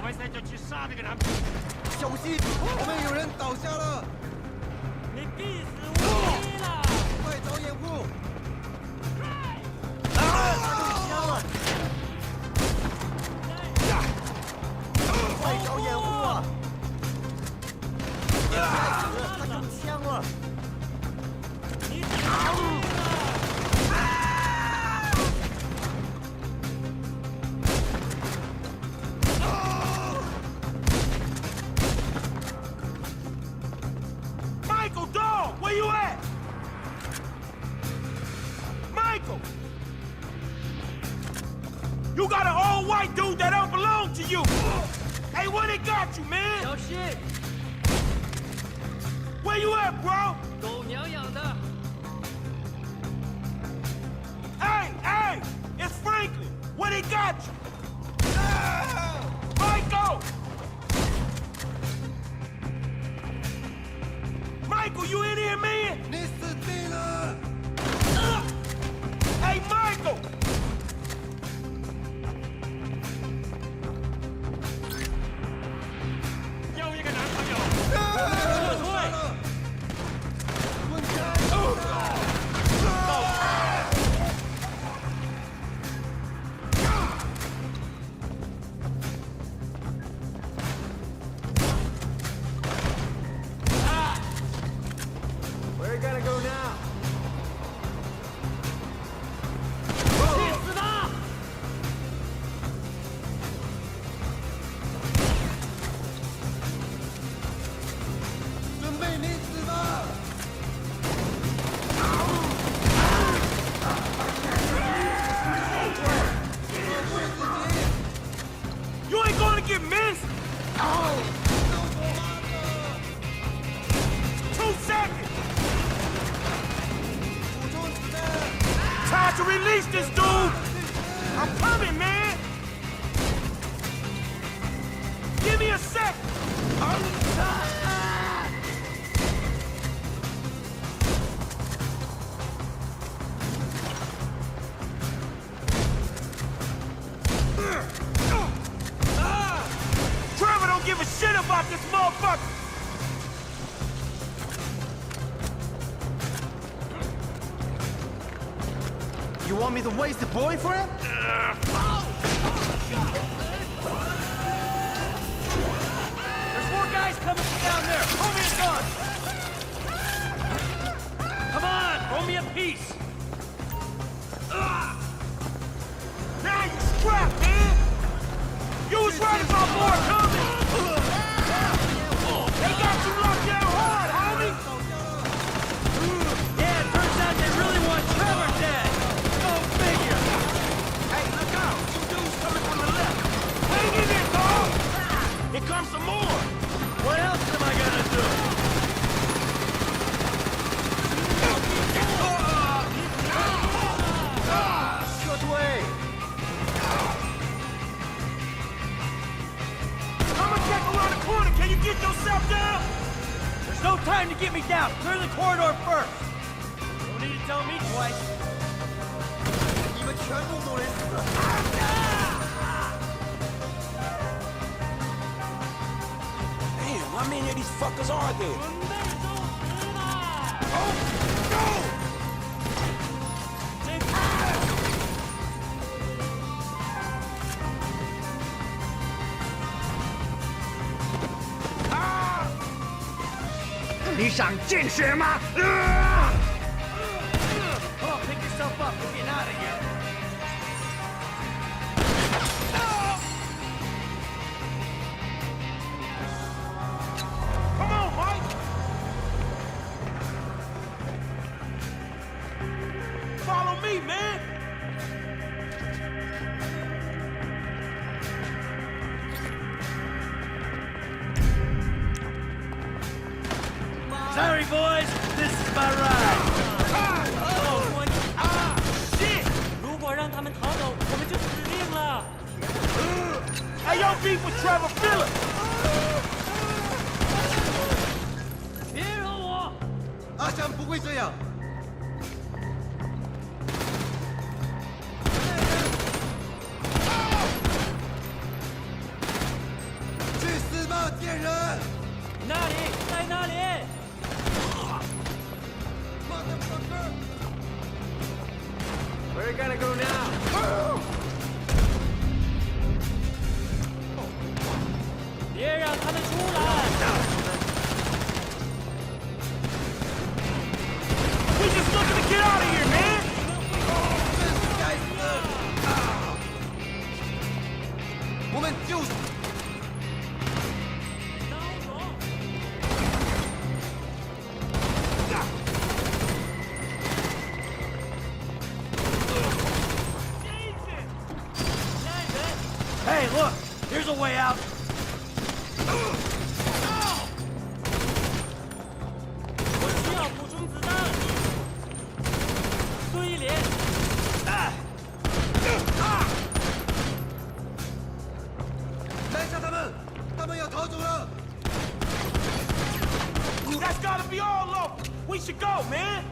完赛就去杀那个男。小心，我们有人倒下了！你必死无疑了！快找掩护！他中枪了！快找掩护啊！他中枪了！你逃命了！ Michael, dog, where you at? Michael! You got an old white dude that don't belong to you! Hey, where they got you, man? 小心， Where you at, bro? 狗娘养的！ Hey, it's Franklin! Where they got you? Michael! Michael, you in here, man? 你死定了！ Hey, Michael! 又一个男朋友。撤退！滚开！ Where you gonna go now? 去死吧！ 准备临死吧！ You ain't gonna get missed! 2 seconds! 补充子弹！ Time to release this dude! I'm coming, man! Give me a second! Trevor don't give a shit about this motherfucker! You want me to waste a boyfriend? There's more guys coming from down there! Throw me a gun! Come on, throw me a piece! Now you strapped, man! You was right about more coming! They got you locked down hard, homie! Yeah, it turns out they really want Trevor dead! Go figure! Hey, look out! Some dudes coming from the left! Hang in there, dog! Here comes some more! What else am I gonna do? Shut away! I'm gonna check around the corner! Can you get yourself down? There's no time to get me down! Clear the corridor first! Don't need to tell me twice. 你们全部都得死！ Damn, how many of these fuckers are there? 准备收拾吧！ Oh, no! 这 你想见血吗？ Come on, pick yourself up. We're getting out of here. Come on, Mike! Follow me, man! Sorry, boys. This is my ride. Shit! 如果让他们逃走，我们就死定了。 Hey, yo, beef with Trevor Phillips! 别惹我！阿香不会这样。了，贱人！那里，在那里！ Motherfucker! Where are you gonna go now? 别让他们出来！ We just looking to get out of here, man! Geistern! 我们就是！Hey, look! Here's a way out. 我需要补充子弹。注意点！拦下他们，他们要逃走了。 That's gotta be all of them! We should go, man!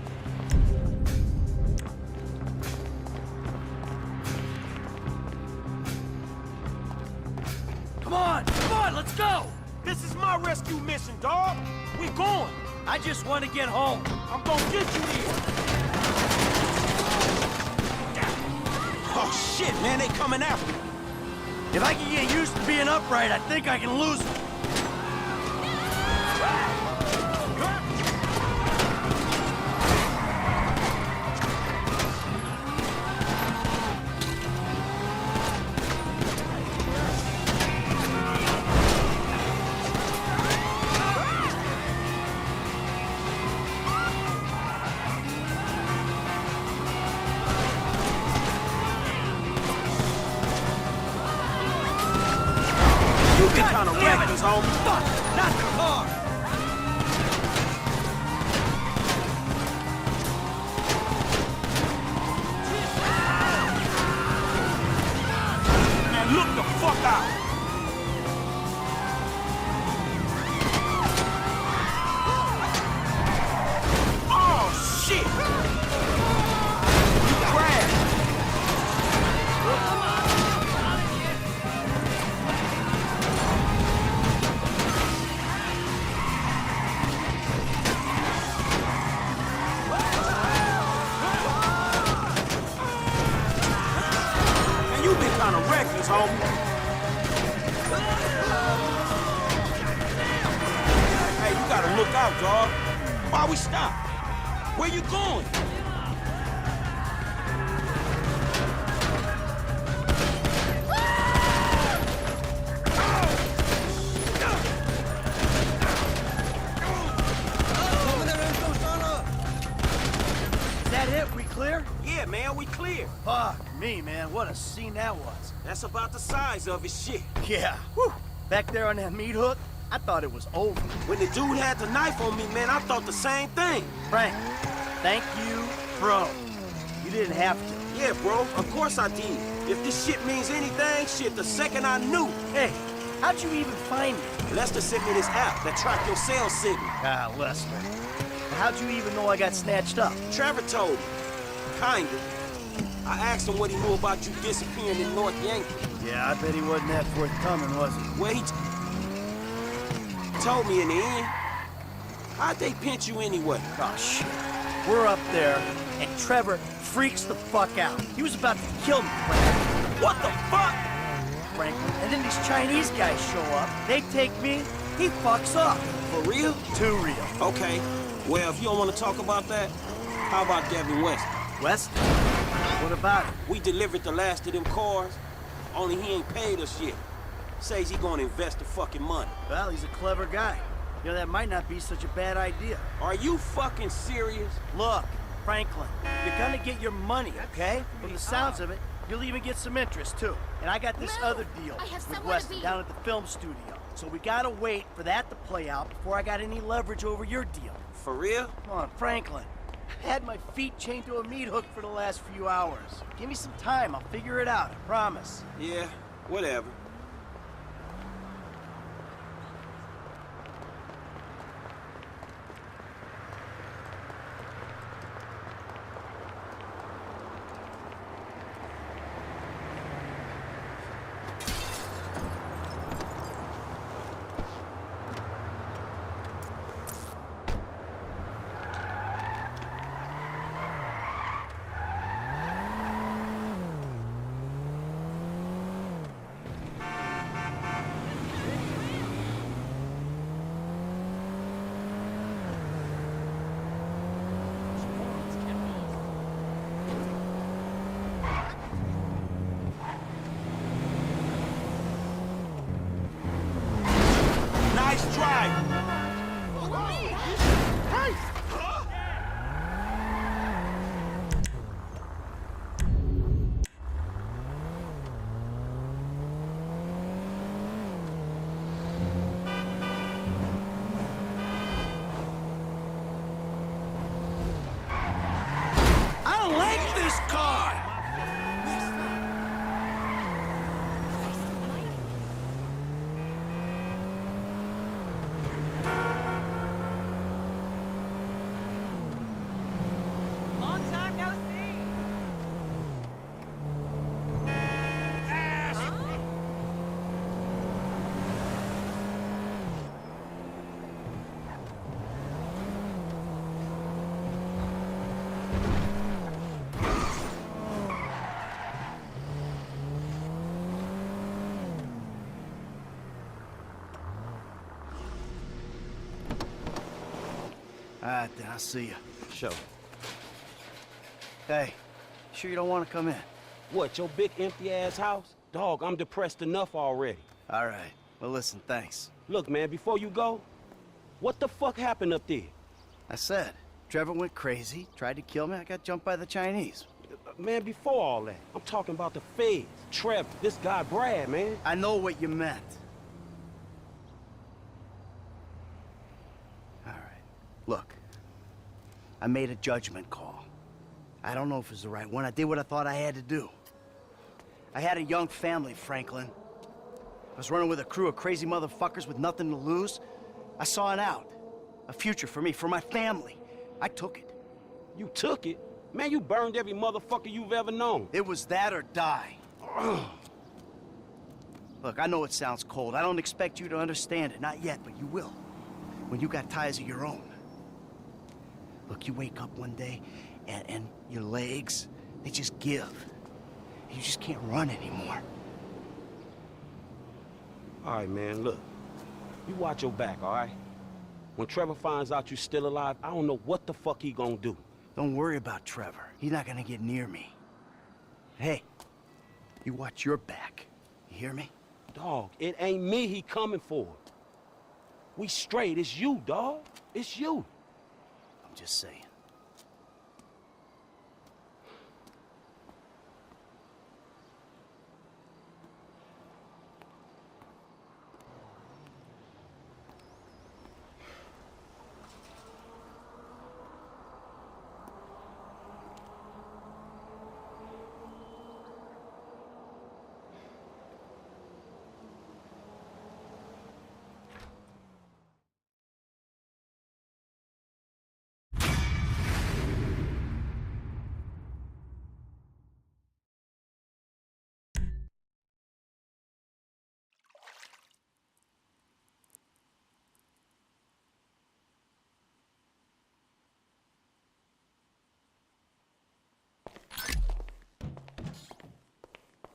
Come on, let's go! This is my rescue mission, dog! We going! I just want to get home. I'm gonna get you here! Oh shit, man, they coming after me! If I can get used to being upright, I think I can lose it. You been kinda reckless, homie. Fuck! Not the car! Man, look the fuck out! Oh, shit! You crashed! Man, you been kinda reckless, homie. Hey, you gotta look out, dog. Why we stop? Where you going? Is that it? We clear? Yeah, man, we clear. Fuck me, man. What a scene that was. That's about the size of it, shit. Yeah. Whew. Back there on that meat hook, I thought it was over. When the dude had the knife on me, man, I thought the same thing. Frank, thank you, bro. You didn't have to. Yeah, bro, of course I did. If this shit means anything, shit, the second I knew. Hey, how'd you even find me? Lester sent me this app that tracked your cell signal. Ah, Lester. How'd you even know I got snatched up? Trevor told me. Kinda. I asked him what he knew about you disappearing in North Yankee. Yeah, I bet he wasn't that forthcoming, was he? Well, he told me in the end. How'd they pinch you anyway? Oh, shit. We're up there, and Trevor freaks the fuck out. He was about to kill me, Frank. What the fuck? Franklin. And then these Chinese guys show up. They take me. He fucks up. For real? Too real. Okay. Well, if you don't want to talk about that, how about Devin West? West? What about it? We delivered the last of them cars, only he ain't paid us yet. Says he gonna invest the fucking money. Well, he's a clever guy. You know, that might not be such a bad idea. Are you fucking serious? Look, Franklin, you're gonna get your money, okay? From the sounds of it, you'll even get some interest, too. And I got this Move! other deal I have with somewhere to Weston be. down at the film studio. So we gotta wait for that to play out before I got any leverage over your deal. For real? Come on, Franklin. I had my feet chained to a meat hook for the last few hours. Give me some time, I'll figure it out, I promise. Yeah, whatever. Nice try. I don't like this car. Long time no see. All right, then. I'll see you. Sure. Hey, sure you don't want to come in? What, your big empty-ass house? Dog, I'm depressed enough already. All right. Well, listen, thanks. Look, man, before you go, what the fuck happened up there? I said, Trevor went crazy, tried to kill me. I got jumped by the Chinese. Man, before all that, I'm talking about the feds. Trevor, this guy Brad, man. I know what you meant. All right. Look, I made a judgment call. I don't know if it was the right one. I did what I thought I had to do. I had a young family, Franklin. I was running with a crew of crazy motherfuckers with nothing to lose. I saw an out. A future for me, for my family. I took it. You took it? Man, you burned every motherfucker you've ever known. It was that or die. Look, I know it sounds cold. I don't expect you to understand it. Not yet, but you will. When you got ties of your own. Look, you wake up one day, and your legs, they just give. You just can't run anymore. All right, man, look. You watch your back, all right? When Trevor finds out you're still alive, I don't know what the fuck he gonna do. Don't worry about Trevor. He's not gonna get near me. Hey, you watch your back. You hear me? Dog, it ain't me he coming for. We straight. It's you, dog. It's you. I'm just saying.